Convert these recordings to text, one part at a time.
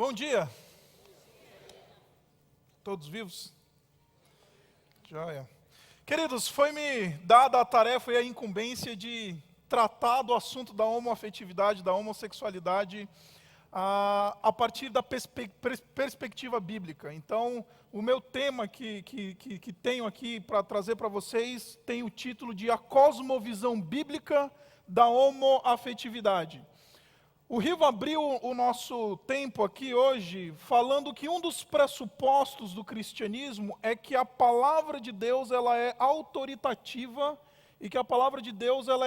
Bom dia. Todos vivos? Joia. Queridos, foi-me dada a tarefa e a incumbência de tratar do assunto da homoafetividade, da homossexualidade, a partir da perspectiva bíblica. Então, o meu tema que tenho aqui para trazer para vocês tem o título de A Cosmovisão Bíblica da Homoafetividade. O Rivo abriu o nosso tempo aqui hoje falando que um dos pressupostos do cristianismo é que a palavra de Deus ela é autoritativa e que a palavra de Deus ela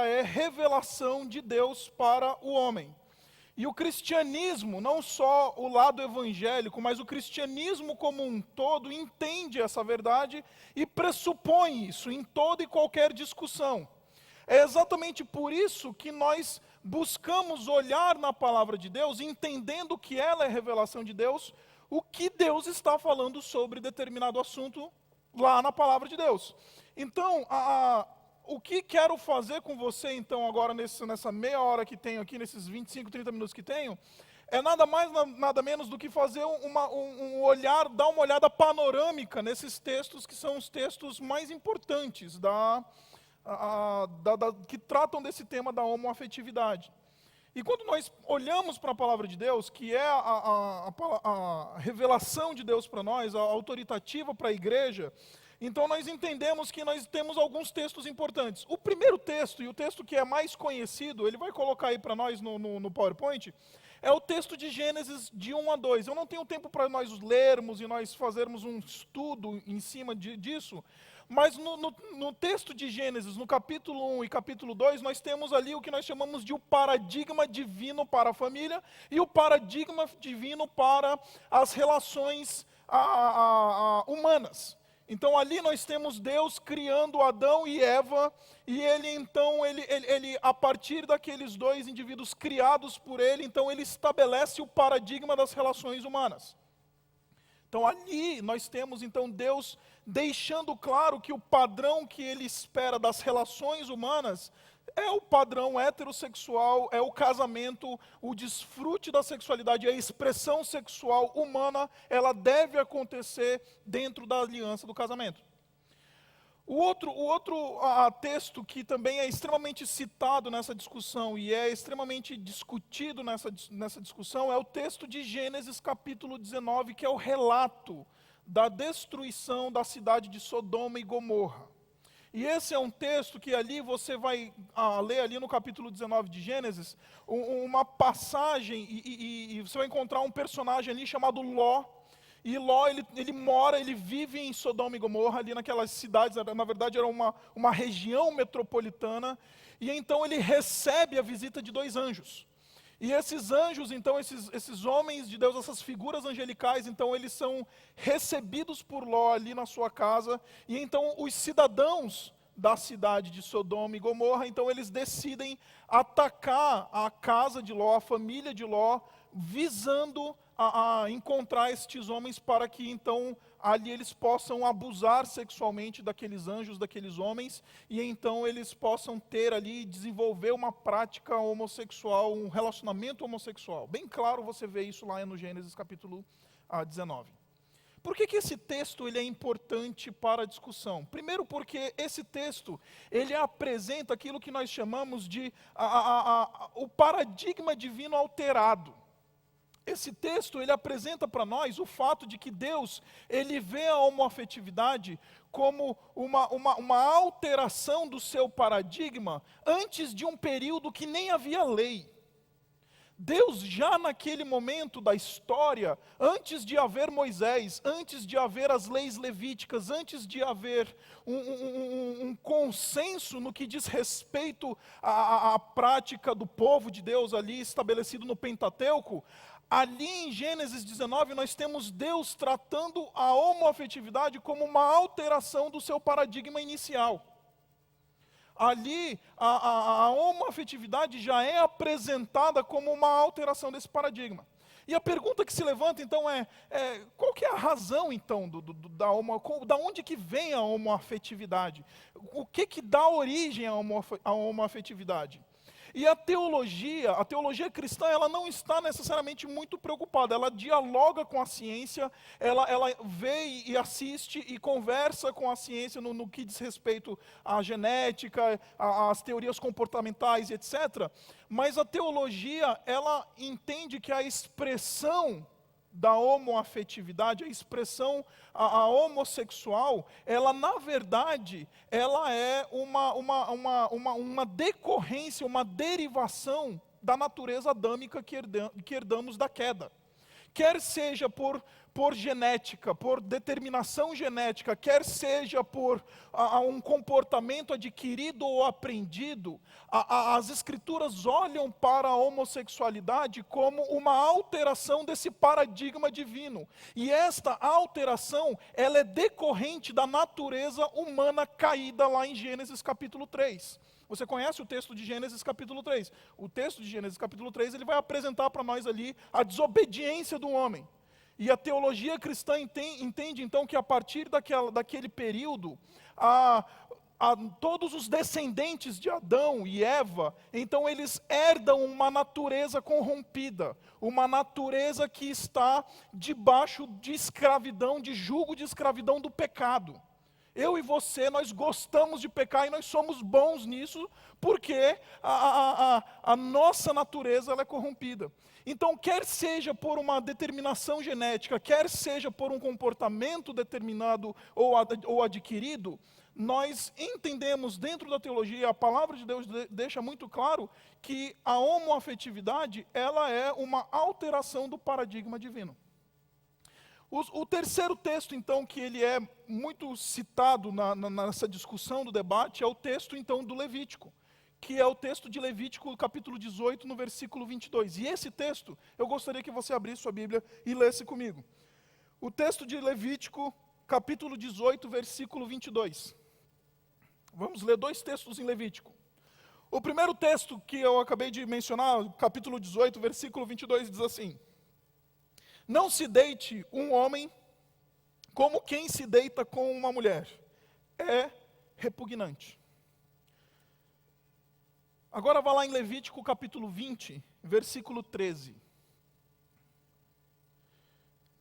é revelação de Deus para o homem. E o cristianismo, não só o lado evangélico, mas o cristianismo como um todo entende essa verdade e pressupõe isso em toda e qualquer discussão. É exatamente por isso que nós buscamos olhar na palavra de Deus, entendendo que ela é revelação de Deus, o que Deus está falando sobre determinado assunto lá na palavra de Deus. Então, o que quero fazer com você, então, agora nessa meia hora que tenho aqui, nesses 25, 30 minutos que tenho, é nada mais, nada menos do que fazer um olhar, dar uma olhada panorâmica nesses textos que são os textos mais importantes que tratam desse tema da homoafetividade. E quando nós olhamos para a palavra de Deus, que é a revelação de Deus para nós, a autoritativa para a igreja, então nós entendemos que nós temos alguns textos importantes. O primeiro texto, e o texto que é mais conhecido, ele vai colocar aí para nós no PowerPoint, é o texto de Gênesis de 1 a 2. Eu não tenho tempo para nós lermos e nós fazermos um estudo em cima disso, mas no texto de Gênesis, no capítulo 1 e capítulo 2, nós temos ali o que nós chamamos de o paradigma divino para a família e o paradigma divino para as relações humanas. Então ali nós temos Deus criando Adão e Eva, e ele a partir daqueles dois indivíduos criados por ele, então ele estabelece o paradigma das relações humanas. Então ali nós temos então Deus deixando claro que o padrão que ele espera das relações humanas é o padrão heterossexual, é o casamento, o desfrute da sexualidade, a expressão sexual humana, ela deve acontecer dentro da aliança do casamento. O outro texto que também é extremamente citado nessa discussão e é extremamente discutido nessa discussão é o texto de Gênesis capítulo 19, que é o relato da destruição da cidade de Sodoma e Gomorra. E esse é um texto que ali você vai ler ali no capítulo 19 de Gênesis, uma passagem e você vai encontrar um personagem ali chamado Ló. E Ló, ele vive em Sodoma e Gomorra, ali naquelas cidades, na verdade era uma região metropolitana, e então ele recebe a visita de dois anjos. E esses anjos, então, esses homens de Deus, essas figuras angelicais, então eles são recebidos por Ló ali na sua casa, e então os cidadãos da cidade de Sodoma e Gomorra, então eles decidem atacar a casa de Ló, a família de Ló, visando a encontrar estes homens para que então ali eles possam abusar sexualmente daqueles anjos, daqueles homens, e então eles possam ter ali, desenvolver uma prática homossexual, um relacionamento homossexual. Bem claro você vê isso lá no Gênesis capítulo 19. Por que esse texto ele é importante para a discussão? Primeiro porque esse texto ele apresenta aquilo que nós chamamos de o paradigma divino alterado. Esse texto, ele apresenta para nós o fato de que Deus, ele vê a homoafetividade como uma alteração do seu paradigma antes de um período que nem havia lei. Deus já naquele momento da história, antes de haver Moisés, antes de haver as leis levíticas, antes de haver um consenso no que diz respeito à prática do povo de Deus ali estabelecido no Pentateuco, ali em Gênesis 19 nós temos Deus tratando a homoafetividade como uma alteração do seu paradigma inicial. Ali a homoafetividade já é apresentada como uma alteração desse paradigma. E a pergunta que se levanta então é qual que é a razão então da onde que vem a homoafetividade? O que dá origem à homoafetividade? E a teologia cristã, ela não está necessariamente muito preocupada, ela dialoga com a ciência, ela vê e assiste e conversa com a ciência no que diz respeito à genética, às teorias comportamentais, etc. Mas a teologia, ela entende que a expressão da homoafetividade, a expressão a homossexual, ela na verdade, ela é uma decorrência, uma derivação da natureza adâmica que herdamos da queda. Quer seja por genética, por determinação genética, quer seja por um comportamento adquirido ou aprendido, as Escrituras olham para a homossexualidade como uma alteração desse paradigma divino. E esta alteração, ela é decorrente da natureza humana caída lá em Gênesis capítulo 3. Você conhece o texto de Gênesis capítulo 3? O texto de Gênesis capítulo 3, ele vai apresentar para nós ali a desobediência do homem. E a teologia cristã entende então que a partir daquele período, todos os descendentes de Adão e Eva, então eles herdam uma natureza corrompida, uma natureza que está debaixo de escravidão, de jugo de escravidão do pecado. Eu e você, nós gostamos de pecar e nós somos bons nisso, porque a nossa natureza ela é corrompida. Então, quer seja por uma determinação genética, quer seja por um comportamento determinado ou adquirido, nós entendemos dentro da teologia, a palavra de Deus deixa muito claro que a homoafetividade, ela é uma alteração do paradigma divino. O terceiro texto, então, que ele é muito citado nessa discussão do debate, é o texto, então, do Levítico, que é o texto de Levítico, capítulo 18, no versículo 22. E esse texto, eu gostaria que você abrisse sua Bíblia e lesse comigo. O texto de Levítico, capítulo 18, versículo 22. Vamos ler dois textos em Levítico. O primeiro texto que eu acabei de mencionar, capítulo 18, versículo 22, diz assim: não se deite um homem como quem se deita com uma mulher. É repugnante. Agora vá lá em Levítico capítulo 20, versículo 13.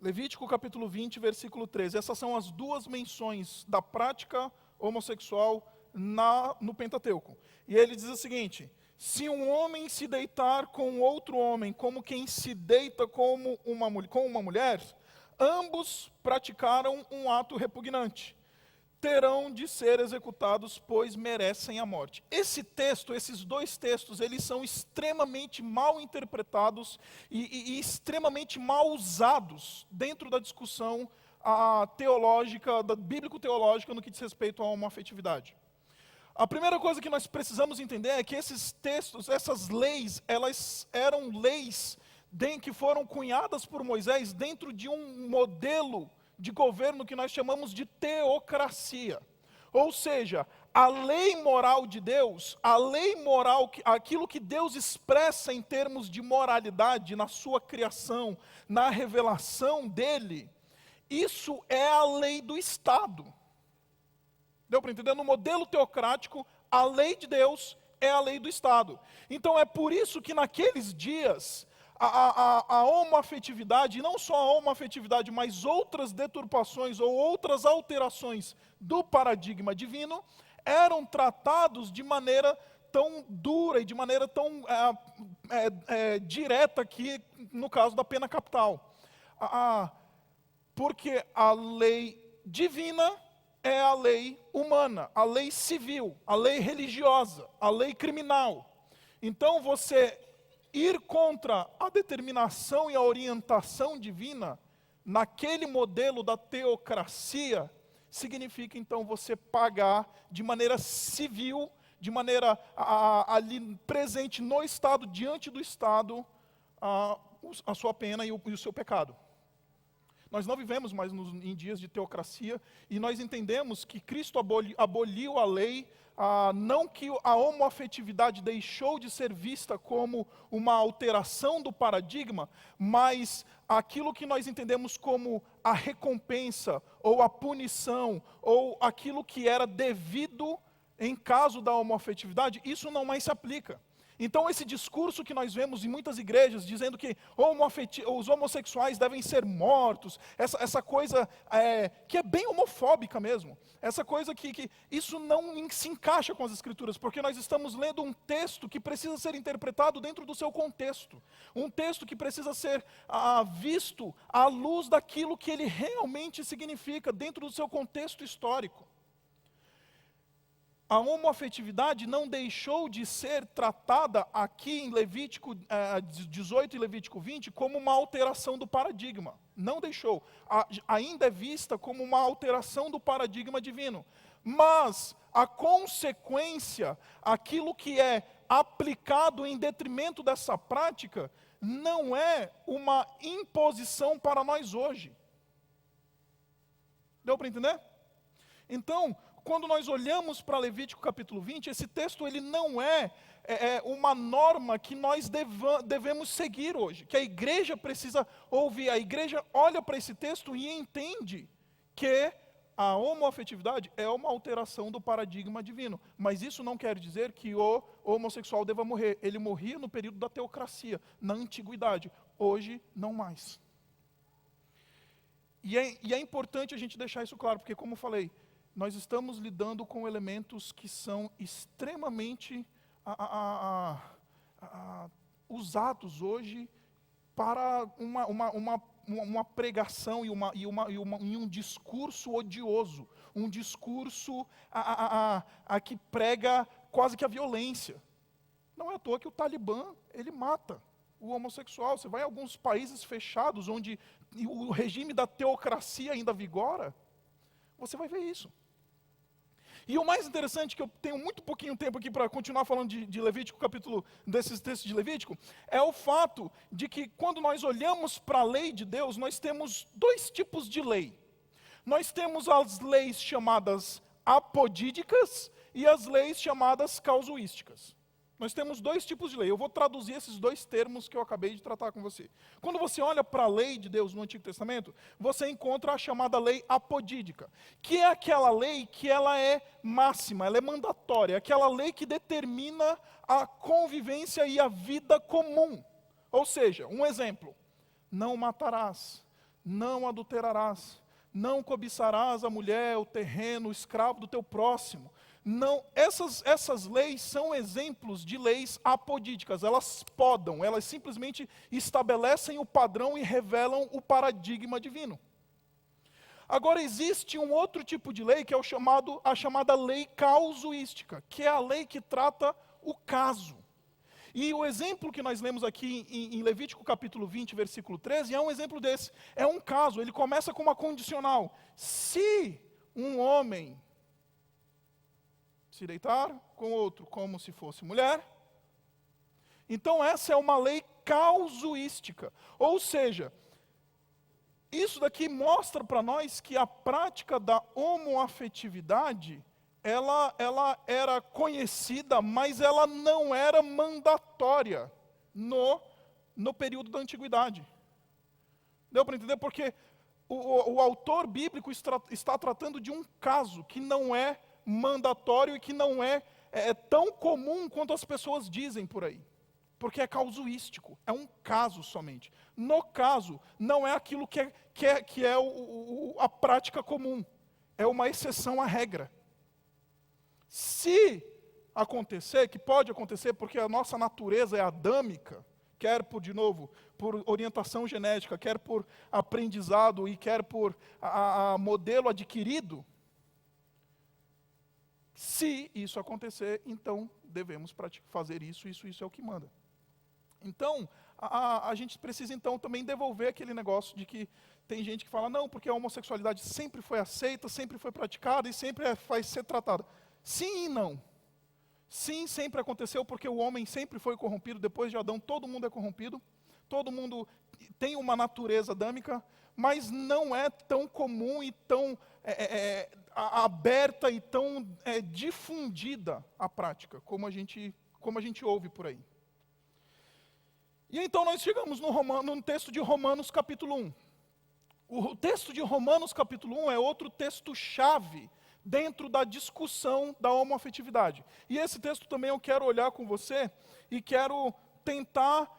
Levítico capítulo 20, versículo 13. Essas são as duas menções da prática homossexual no Pentateuco. E ele diz o seguinte: se um homem se deitar com outro homem, como quem se deita com uma mulher, ambos praticaram um ato repugnante. Terão de ser executados, pois merecem a morte. Esse texto, esses dois textos, eles são extremamente mal interpretados e extremamente mal usados dentro da discussão teológica, bíblico-teológica, no que diz respeito à homoafetividade. A primeira coisa que nós precisamos entender é que esses textos, essas leis, elas eram leis que foram cunhadas por Moisés dentro de um modelo de governo que nós chamamos de teocracia. Ou seja, a lei moral de Deus, a lei moral, aquilo que Deus expressa em termos de moralidade na sua criação, na revelação dele, isso é a lei do Estado. Deu para entender? No modelo teocrático, a lei de Deus é a lei do Estado. Então é por isso que naqueles dias, a homoafetividade, e não só a homoafetividade, mas outras deturpações ou outras alterações do paradigma divino, eram tratados de maneira tão dura e de maneira tão direta aqui, no caso da pena capital. Porque a lei divina é a lei humana, a lei civil, a lei religiosa, a lei criminal. Então você ir contra a determinação e a orientação divina, naquele modelo da teocracia, significa então você pagar de maneira civil, de maneira ali presente no Estado, diante do Estado, a sua pena e o seu pecado. Nós não vivemos mais em dias de teocracia e nós entendemos que Cristo aboliu a lei, não que a homoafetividade deixou de ser vista como uma alteração do paradigma, mas aquilo que nós entendemos como a recompensa, ou a punição, ou aquilo que era devido em caso da homoafetividade, isso não mais se aplica. Então esse discurso que nós vemos em muitas igrejas, dizendo que os homossexuais devem ser mortos, essa coisa que é bem homofóbica mesmo, essa coisa que isso não se encaixa com as Escrituras, porque nós estamos lendo um texto que precisa ser interpretado dentro do seu contexto, um texto que precisa ser visto à luz daquilo que ele realmente significa, dentro do seu contexto histórico. A homoafetividade não deixou de ser tratada aqui em Levítico 18 e Levítico 20 como uma alteração do paradigma. Não deixou. Ainda é vista como uma alteração do paradigma divino. Mas a consequência, aquilo que é aplicado em detrimento dessa prática, não é uma imposição para nós hoje. Deu para entender? Então, quando nós olhamos para Levítico capítulo 20, esse texto ele não é uma norma que nós devemos seguir hoje, que a igreja precisa ouvir. A igreja olha para esse texto e entende que a homoafetividade é uma alteração do paradigma divino. Mas isso não quer dizer que o homossexual deva morrer. Ele morria no período da teocracia, na antiguidade. Hoje, não mais. E é importante a gente deixar isso claro, porque como eu falei, nós estamos lidando com elementos que são extremamente usados hoje para uma pregação e um discurso odioso, um discurso que prega quase que a violência. Não é à toa que o Talibã, ele mata o homossexual. Você vai a alguns países fechados, onde o regime da teocracia ainda vigora, você vai ver isso. E o mais interessante, que eu tenho muito pouquinho tempo aqui para continuar falando de Levítico, desses textos de Levítico, é o fato de que quando nós olhamos para a lei de Deus, nós temos dois tipos de lei. Nós temos as leis chamadas apodídicas e as leis chamadas casuísticas. Nós temos dois tipos de lei. Eu vou traduzir esses dois termos que eu acabei de tratar com você. Quando você olha para a lei de Deus no Antigo Testamento, você encontra a chamada lei apodídica, que é aquela lei que ela é máxima, ela é mandatória, aquela lei que determina a convivência e a vida comum. Ou seja, um exemplo: não matarás, não adulterarás, não cobiçarás a mulher, o terreno, o escravo do teu próximo. Não, essas leis são exemplos de leis apodídicas. Elas simplesmente estabelecem o padrão e revelam o paradigma divino. Agora existe um outro tipo de lei, que é a chamada lei casuística, que é a lei que trata o caso. E o exemplo que nós lemos aqui em Levítico capítulo 20, versículo 13, é um exemplo desse. É um caso, ele começa com uma condicional. Se um homem se deitar com outro como se fosse mulher, então essa é uma lei casuística. Ou seja, isso daqui mostra para nós que a prática da homoafetividade, ela era conhecida, mas ela não era mandatória no período da antiguidade. Deu para entender? Porque o autor bíblico está tratando de um caso que não é mandatório e que não é tão comum quanto as pessoas dizem por aí. Porque é casuístico, é um caso somente. No caso, não é aquilo que é a prática comum, é uma exceção à regra. Se acontecer, que pode acontecer, porque a nossa natureza é adâmica, quer por orientação genética, quer por aprendizado e quer por modelo adquirido, se isso acontecer, então devemos fazer isso é o que manda. Então, a gente precisa então também devolver aquele negócio de que tem gente que fala, não, porque a homossexualidade sempre foi aceita, sempre foi praticada e sempre vai ser tratada. Sim e não. Sim, sempre aconteceu, porque o homem sempre foi corrompido. Depois de Adão, todo mundo é corrompido, todo mundo tem uma natureza adâmica, mas não é tão comum e tão aberta e tão difundida a prática, como a gente ouve por aí. E então nós chegamos no texto de Romanos capítulo 1. O texto de Romanos capítulo 1 é outro texto-chave dentro da discussão da homoafetividade. E esse texto também eu quero olhar com você e quero tentar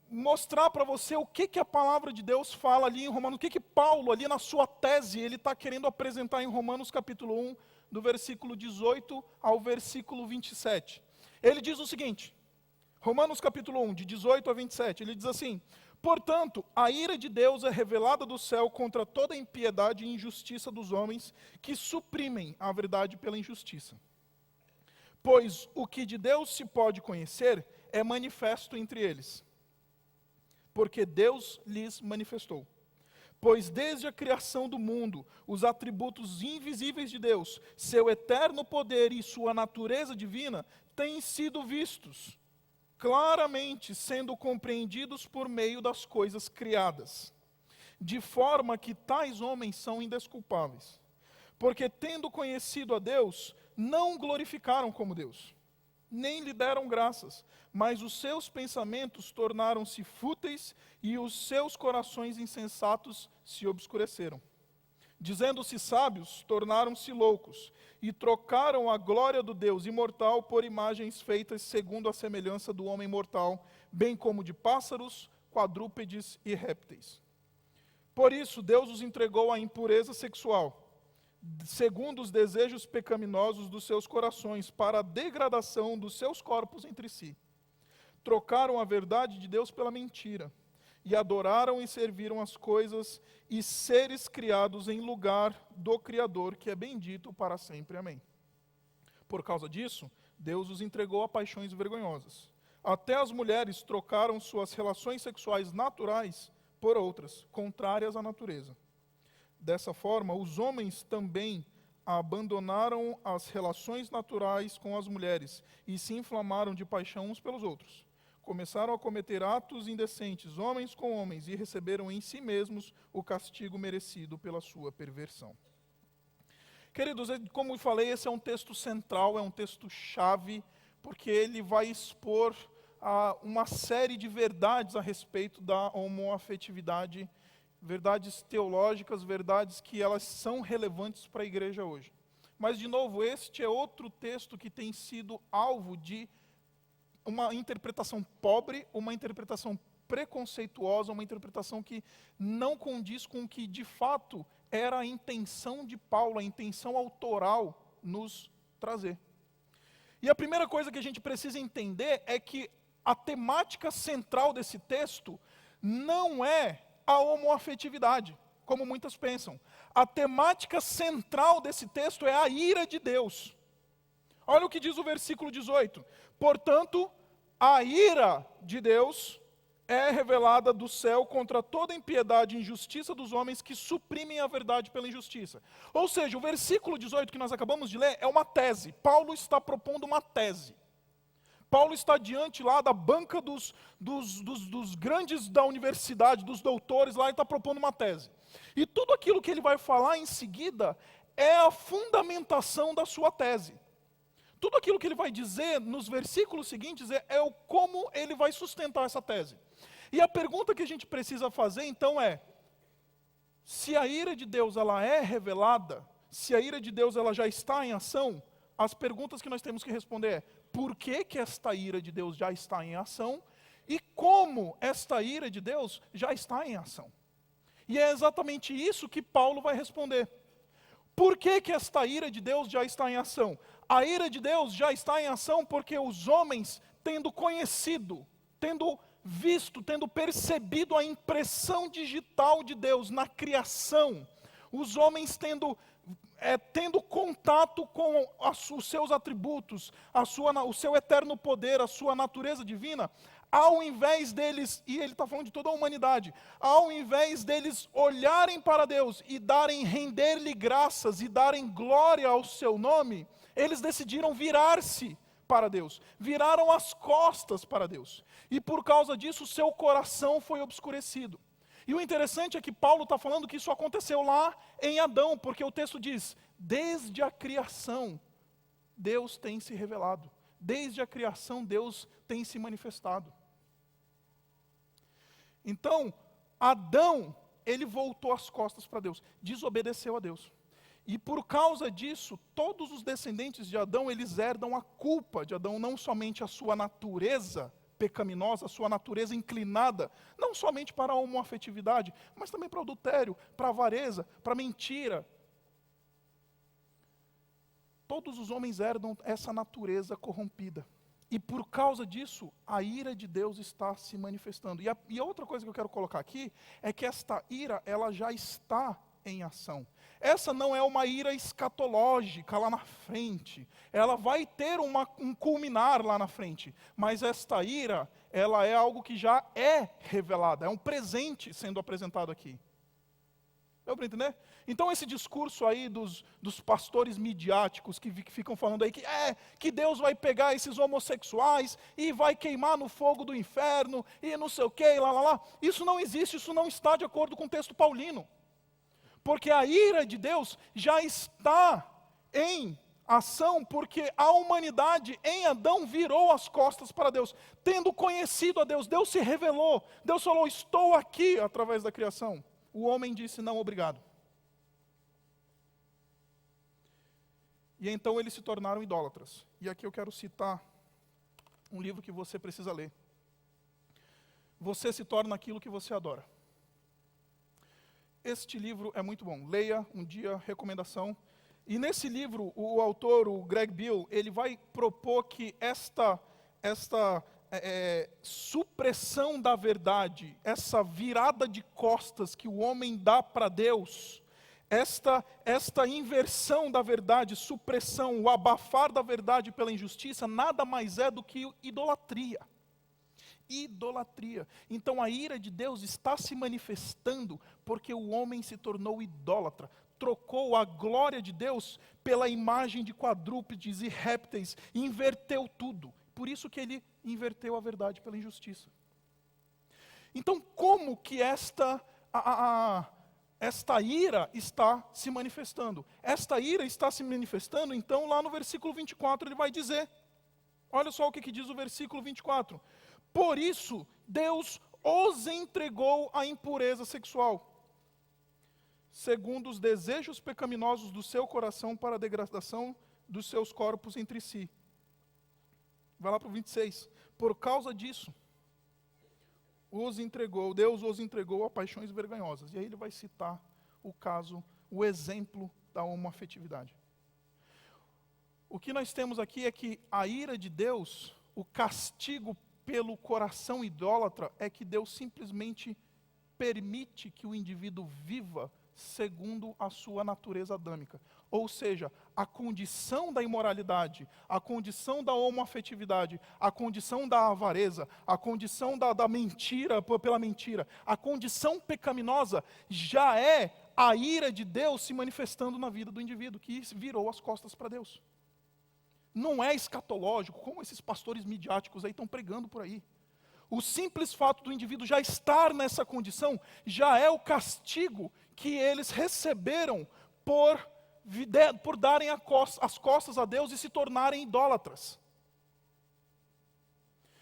mostrar para você o que a palavra de Deus fala ali em Romanos, o que Paulo ali na sua tese, ele está querendo apresentar em Romanos capítulo 1, do versículo 18 ao versículo 27. Ele diz o seguinte, Romanos capítulo 1, de 18 a 27, ele diz assim: portanto, a ira de Deus é revelada do céu contra toda a impiedade e injustiça dos homens que suprimem a verdade pela injustiça. Pois o que de Deus se pode conhecer é manifesto entre eles, porque Deus lhes manifestou. Pois desde a criação do mundo, os atributos invisíveis de Deus, seu eterno poder e sua natureza divina, têm sido vistos, claramente sendo compreendidos por meio das coisas criadas, de forma que tais homens são indesculpáveis. Porque tendo conhecido a Deus, não o glorificaram como Deus, nem lhe deram graças, mas os seus pensamentos tornaram-se fúteis e os seus corações insensatos se obscureceram. Dizendo-se sábios, tornaram-se loucos, e trocaram a glória do Deus imortal por imagens feitas segundo a semelhança do homem mortal, bem como de pássaros, quadrúpedes e répteis. Por isso, Deus os entregou à impureza sexual, segundo os desejos pecaminosos dos seus corações, para a degradação dos seus corpos entre si. Trocaram a verdade de Deus pela mentira, e adoraram e serviram as coisas e seres criados em lugar do Criador, que é bendito para sempre. Amém. Por causa disso, Deus os entregou a paixões vergonhosas. Até as mulheres trocaram suas relações sexuais naturais por outras, contrárias à natureza. Dessa forma, os homens também abandonaram as relações naturais com as mulheres e se inflamaram de paixão uns pelos outros. Começaram a cometer atos indecentes, homens com homens, e receberam em si mesmos o castigo merecido pela sua perversão. Queridos, como eu falei, esse é um texto central, é um texto chave, porque ele vai expor uma série de verdades a respeito da homoafetividade, verdades teológicas, verdades que elas são relevantes para a igreja hoje. Mas, de novo, este é outro texto que tem sido alvo de uma interpretação pobre, uma interpretação preconceituosa, uma interpretação que não condiz com o que, de fato, era a intenção de Paulo, a intenção autoral nos trazer. E a primeira coisa que a gente precisa entender é que a temática central desse texto não é a homoafetividade, como muitas pensam. A temática central desse texto é a ira de Deus. Olha o que diz o versículo 18. Portanto, a ira de Deus é revelada do céu contra toda impiedade e injustiça dos homens que suprimem a verdade pela injustiça. Ou seja, o versículo 18 que nós acabamos de ler é uma tese. Paulo está propondo uma tese. Paulo está diante lá da banca dos grandes da universidade, dos doutores lá, e está propondo uma tese. E tudo aquilo que ele vai falar em seguida é a fundamentação da sua tese. Tudo aquilo que ele vai dizer nos versículos seguintes é o como ele vai sustentar essa tese. E a pergunta que a gente precisa fazer então é: se a ira de Deus ela é revelada, se a ira de Deus ela já está em ação, as perguntas que nós temos que responder é: por que esta ira de Deus já está em ação? E como esta ira de Deus já está em ação? E é exatamente isso que Paulo vai responder. Por que esta ira de Deus já está em ação? A ira de Deus já está em ação porque os homens, tendo conhecido, tendo visto, tendo percebido a impressão digital de Deus na criação, os homens tendo contato com os seus atributos, o seu eterno poder, a sua natureza divina, ao invés deles, e ele está falando de toda a humanidade, ao invés deles olharem para Deus e render-lhe graças e darem glória ao seu nome, eles decidiram virar-se para Deus, viraram as costas para Deus, e por causa disso o seu coração foi obscurecido. E o interessante é que Paulo está falando que isso aconteceu lá em Adão, porque o texto diz: desde a criação, Deus tem se revelado. Desde a criação, Deus tem se manifestado. Então, Adão, ele voltou as costas para Deus, desobedeceu a Deus. E por causa disso, todos os descendentes de Adão, eles herdam a culpa de Adão, não somente a sua natureza pecaminosa, a sua natureza inclinada, não somente para a homoafetividade, mas também para o adultério, para a avareza, para a mentira. Todos os homens herdam essa natureza corrompida. E por causa disso, a ira de Deus está se manifestando. E a outra coisa que eu quero colocar aqui, é que esta ira, ela já está em ação. Essa não é uma ira escatológica lá na frente. Ela vai ter um culminar lá na frente. Mas esta ira, ela é algo que já é revelado. É um presente sendo apresentado aqui. Deu para entender? Então esse discurso aí dos pastores midiáticos que ficam falando aí que Deus vai pegar esses homossexuais e vai queimar no fogo do inferno e não sei o que, lá. Isso não existe, isso não está de acordo com o texto paulino. Porque a ira de Deus já está em ação, porque a humanidade em Adão virou as costas para Deus. Tendo conhecido a Deus, Deus se revelou. Deus falou, estou aqui através da criação. O homem disse, não, obrigado. E então eles se tornaram idólatras. E aqui eu quero citar um livro que você precisa ler. Você se torna aquilo que você adora. Este livro é muito bom. Leia um dia, recomendação. E nesse livro, o autor, o Greg Beale, ele vai propor que esta supressão da verdade, essa virada de costas que o homem dá para Deus, esta inversão da verdade, supressão, o abafar da verdade pela injustiça, nada mais é do que idolatria. Idolatria. Então a ira de Deus está se manifestando porque o homem se tornou idólatra, trocou a glória de Deus pela imagem de quadrúpedes e répteis, inverteu tudo. Por isso que ele inverteu a verdade pela injustiça. Então como que esta ira está se manifestando? Esta ira está se manifestando, então lá no versículo 24 ele vai dizer, olha só o que diz o versículo 24. Por isso, Deus os entregou à impureza sexual, segundo os desejos pecaminosos do seu coração para a degradação dos seus corpos entre si. Vai lá para o 26. Por causa disso, Deus os entregou a paixões vergonhosas. E aí ele vai citar o caso, o exemplo da homoafetividade. O que nós temos aqui é que a ira de Deus, o castigo pelo coração idólatra, é que Deus simplesmente permite que o indivíduo viva segundo a sua natureza adâmica. Ou seja, a condição da imoralidade, a condição da homoafetividade, a condição da avareza, a condição da mentira pela mentira, a condição pecaminosa já é a ira de Deus se manifestando na vida do indivíduo, que virou as costas para Deus. Não é escatológico, como esses pastores midiáticos aí estão pregando por aí. O simples fato do indivíduo já estar nessa condição, já é o castigo que eles receberam por darem as costas a Deus e se tornarem idólatras.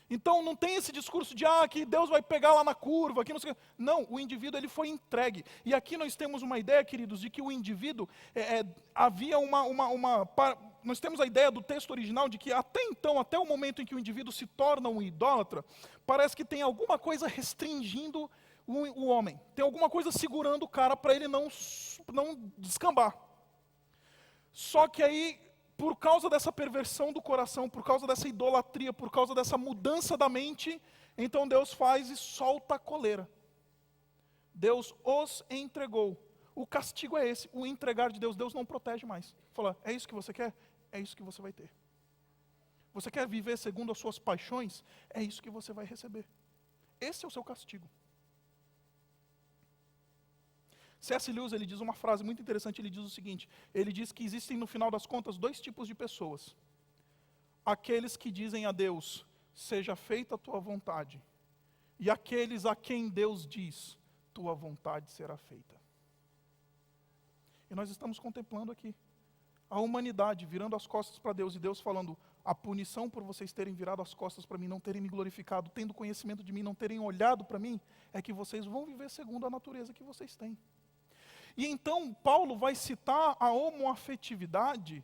Então não tem esse discurso de que Deus vai pegar lá na curva, que não sei o que. Não, o indivíduo ele foi entregue. E aqui nós temos uma ideia, queridos, de que o indivíduo, havia nós temos a ideia do texto original de que até então, até o momento em que o indivíduo se torna um idólatra, parece que tem alguma coisa restringindo o homem. Tem alguma coisa segurando o cara para ele não descambar. Só que aí, por causa dessa perversão do coração, por causa dessa idolatria, por causa dessa mudança da mente, então Deus faz e solta a coleira. Deus os entregou. O castigo é esse, o entregar de Deus. Deus não protege mais. Fala, é isso que você quer? É isso que você vai ter. Você quer viver segundo as suas paixões? É isso que você vai receber. Esse é o seu castigo. C.S. Lewis, ele diz uma frase muito interessante, ele diz o seguinte, ele diz que existem no final das contas dois tipos de pessoas. Aqueles que dizem a Deus, seja feita a tua vontade, e aqueles a quem Deus diz, tua vontade será feita. E nós estamos contemplando aqui a humanidade virando as costas para Deus, e Deus falando, a punição por vocês terem virado as costas para mim, não terem me glorificado, tendo conhecimento de mim, não terem olhado para mim, é que vocês vão viver segundo a natureza que vocês têm. E então Paulo vai citar a homoafetividade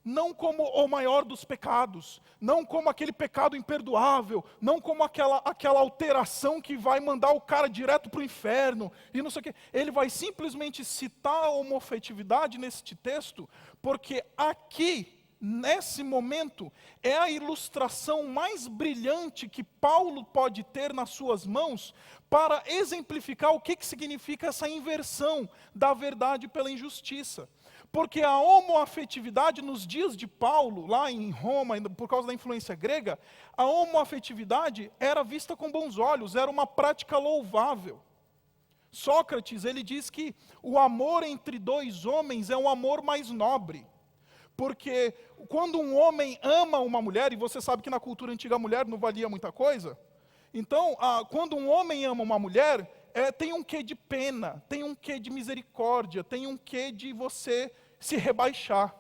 não como o maior dos pecados, não como aquele pecado imperdoável, não como aquela alteração que vai mandar o cara direto para o inferno, e não sei o quê. Ele vai simplesmente citar a homoafetividade neste texto, porque aqui, nesse momento, é a ilustração mais brilhante que Paulo pode ter nas suas mãos para exemplificar o que significa essa inversão da verdade pela injustiça. Porque a homoafetividade nos dias de Paulo, lá em Roma, por causa da influência grega, a homoafetividade era vista com bons olhos, era uma prática louvável. Sócrates, ele diz que o amor entre dois homens é um amor mais nobre. Porque quando um homem ama uma mulher, e você sabe que na cultura antiga a mulher não valia muita coisa, então, quando um homem ama uma mulher, tem um quê de pena, tem um quê de misericórdia, tem um quê de você se rebaixar.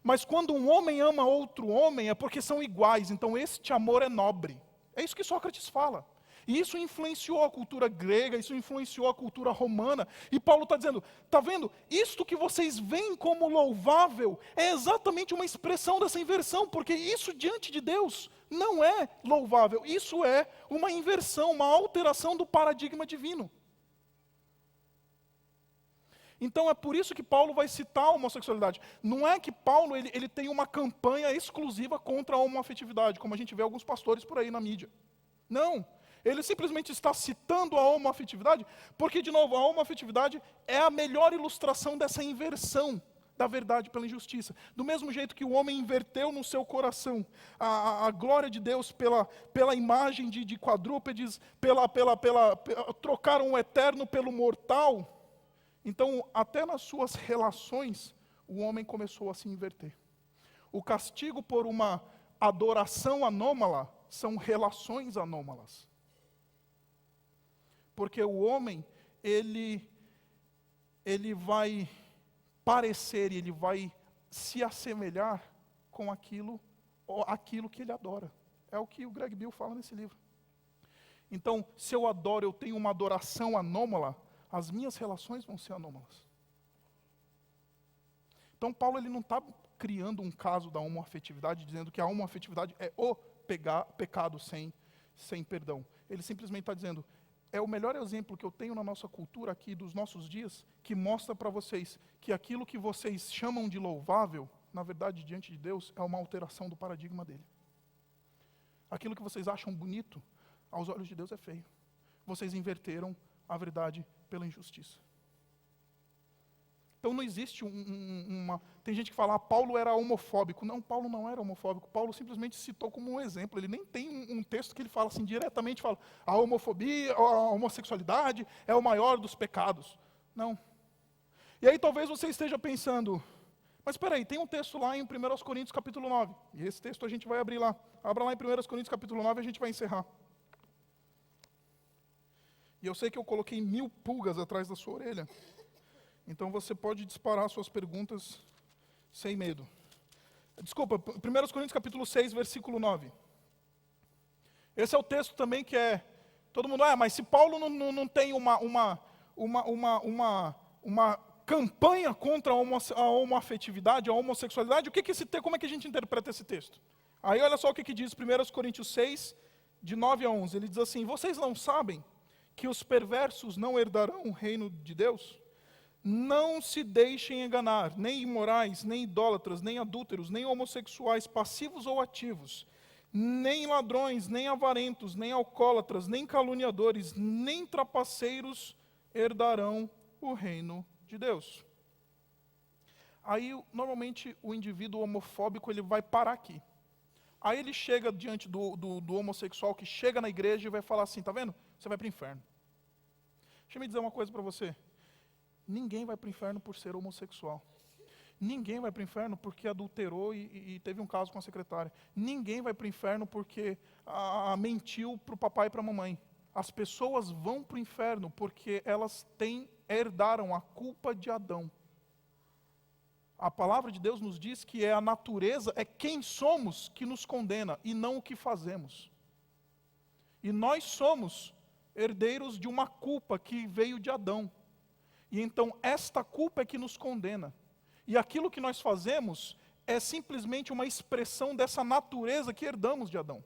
Mas quando um homem ama outro homem, é porque são iguais, então este amor é nobre. É isso que Sócrates fala. E isso influenciou a cultura grega, isso influenciou a cultura romana. E Paulo está dizendo, está vendo? Isto que vocês veem como louvável é exatamente uma expressão dessa inversão, porque isso diante de Deus não é louvável. Isso é uma inversão, uma alteração do paradigma divino. Então é por isso que Paulo vai citar a homossexualidade. Não é que Paulo ele tem uma campanha exclusiva contra a homoafetividade, como a gente vê alguns pastores por aí na mídia. Não. Ele simplesmente está citando a homoafetividade, porque, de novo, a homoafetividade é a melhor ilustração dessa inversão da verdade pela injustiça. Do mesmo jeito que o homem inverteu no seu coração a glória de Deus pela imagem de quadrúpedes, trocaram o eterno pelo mortal. Então, até nas suas relações, o homem começou a se inverter. O castigo por uma adoração anômala são relações anômalas. Porque o homem, ele vai parecer, ele vai se assemelhar com aquilo que ele adora. É o que o Greg Bill fala nesse livro. Então, se eu adoro, eu tenho uma adoração anômala, as minhas relações vão ser anômalas. Então, Paulo ele não está criando um caso da homoafetividade, dizendo que a homoafetividade é o pecado sem perdão. Ele simplesmente está dizendo, é o melhor exemplo que eu tenho na nossa cultura aqui, dos nossos dias, que mostra para vocês que aquilo que vocês chamam de louvável, na verdade, diante de Deus, é uma alteração do paradigma dele. Aquilo que vocês acham bonito, aos olhos de Deus é feio. Vocês inverteram a verdade pela injustiça. Então não existe Tem gente que fala, Paulo era homofóbico. Não, Paulo não era homofóbico. Paulo simplesmente citou como um exemplo. Ele nem tem um texto que ele fala assim, diretamente, fala, a homofobia, a homossexualidade é o maior dos pecados. Não. E aí talvez você esteja pensando, mas espera aí, tem um texto lá em 1 Coríntios capítulo 9. E esse texto a gente vai abrir lá. Abra lá em 1 Coríntios capítulo 9 e a gente vai encerrar. E eu sei que eu coloquei 1000 pulgas atrás da sua orelha. Então você pode disparar suas perguntas sem medo. Desculpa, 1 Coríntios capítulo 6, versículo 9. Esse é o texto também que é... Todo mundo, mas se Paulo não tem uma campanha contra a homoafetividade, a homossexualidade, como é que a gente interpreta esse texto? Aí olha só o que diz 1 Coríntios 6, de 9 a 11. Ele diz assim, vocês não sabem que os perversos não herdarão o reino de Deus? Não se deixem enganar, nem imorais, nem idólatras, nem adúlteros, nem homossexuais, passivos ou ativos, nem ladrões, nem avarentos, nem alcoólatras, nem caluniadores, nem trapaceiros herdarão o reino de Deus. Aí, normalmente, o indivíduo homofóbico ele vai parar aqui. Aí ele chega diante do homossexual que chega na igreja e vai falar assim, tá vendo? Você vai para o inferno. Deixa eu me dizer uma coisa para você. Ninguém vai para o inferno por ser homossexual. Ninguém vai para o inferno porque adulterou e teve um caso com a secretária. Ninguém vai para o inferno porque mentiu para o papai e para a mamãe. As pessoas vão para o inferno porque elas herdaram a culpa de Adão. A palavra de Deus nos diz que é a natureza, é quem somos que nos condena e não o que fazemos. E nós somos herdeiros de uma culpa que veio de Adão. E então esta culpa é que nos condena. E aquilo que nós fazemos é simplesmente uma expressão dessa natureza que herdamos de Adão.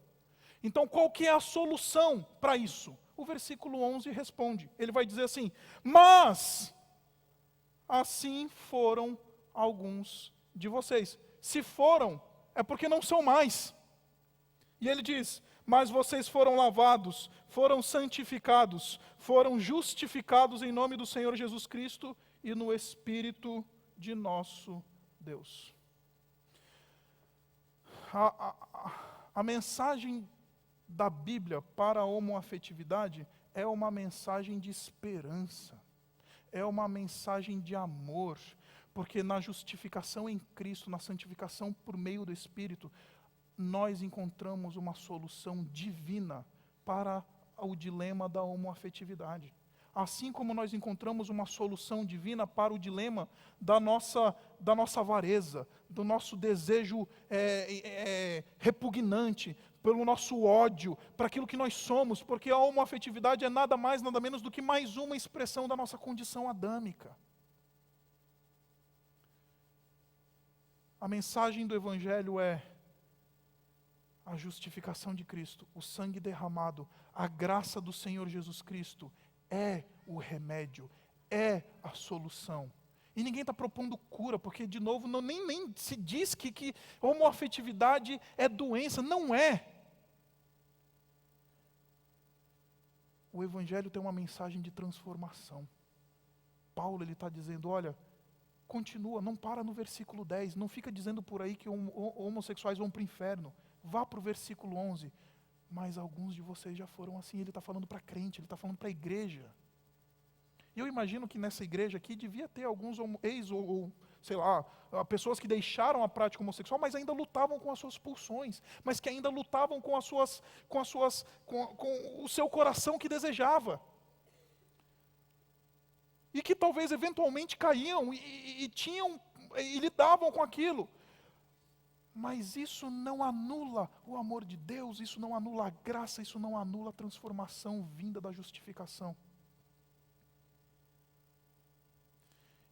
Então qual que é a solução para isso? O versículo 11 responde. Ele vai dizer assim: mas assim foram alguns de vocês. Se foram, é porque não são mais. E ele diz: mas vocês foram lavados, foram santificados, foram justificados em nome do Senhor Jesus Cristo e no Espírito de nosso Deus. A mensagem da Bíblia para a homoafetividade é uma mensagem de esperança, é uma mensagem de amor, porque na justificação em Cristo, na santificação por meio do Espírito, nós encontramos uma solução divina para o dilema da homoafetividade. Assim como nós encontramos uma solução divina para o dilema da nossa avareza, do nosso desejo repugnante, pelo nosso ódio, para aquilo que nós somos, porque a homoafetividade é nada mais, nada menos do que mais uma expressão da nossa condição adâmica. A mensagem do Evangelho é a justificação de Cristo, o sangue derramado, a graça do Senhor Jesus Cristo é o remédio, é a solução. E ninguém está propondo cura, porque, de novo, nem se diz que homoafetividade é doença, não é. O Evangelho tem uma mensagem de transformação. Paulo está dizendo, olha, continua, não para no versículo 10, não fica dizendo por aí que homossexuais vão para o inferno. Vá para o versículo 11. Mas alguns de vocês já foram assim. Ele está falando para crente, ele está falando para a igreja. E eu imagino que nessa igreja aqui devia ter alguns sei lá, pessoas que deixaram a prática homossexual, mas ainda lutavam com as suas pulsões, mas que ainda lutavam com o seu coração que desejava. E que talvez eventualmente caíam e lidavam com aquilo. Mas isso não anula o amor de Deus, isso não anula a graça, isso não anula a transformação vinda da justificação.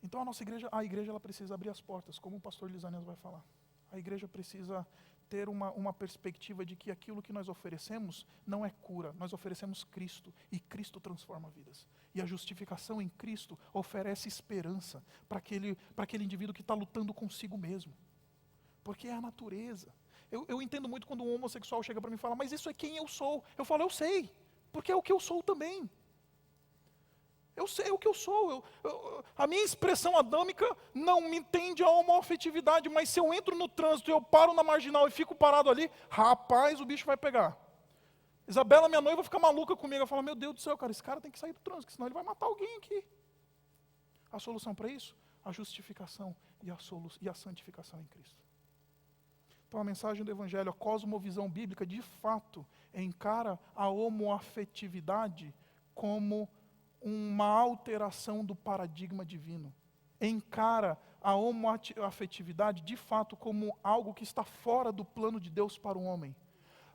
Então a igreja ela precisa abrir as portas, como o pastor Lisanias vai falar. A igreja precisa ter uma perspectiva de que aquilo que nós oferecemos não é cura, nós oferecemos Cristo, e Cristo transforma vidas. E a justificação em Cristo oferece esperança para aquele indivíduo que está lutando consigo mesmo. Porque é a natureza. Eu entendo muito quando um homossexual chega para mim e fala, mas isso é quem eu sou. Eu falo, eu sei, porque é o que eu sou também. Eu sei o que eu sou. A minha expressão adâmica não me tende a homoafetividade, mas se eu entro no trânsito, eu paro na marginal e fico parado ali, rapaz, o bicho vai pegar. Isabela, minha noiva, fica maluca comigo. Ela fala, meu Deus do céu, cara, esse cara tem que sair do trânsito, senão ele vai matar alguém aqui. A solução para isso? A justificação e a santificação em Cristo. Então a mensagem do Evangelho, a cosmovisão bíblica, de fato, encara a homoafetividade como uma alteração do paradigma divino. Encara a homoafetividade, de fato, como algo que está fora do plano de Deus para o homem.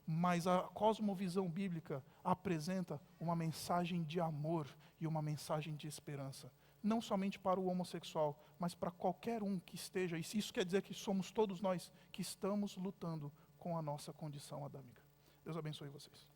Mas a cosmovisão bíblica apresenta uma mensagem de amor e uma mensagem de esperança. Não somente para o homossexual, mas para qualquer um que esteja, e isso quer dizer que somos todos nós que estamos lutando com a nossa condição adâmica. Deus abençoe vocês.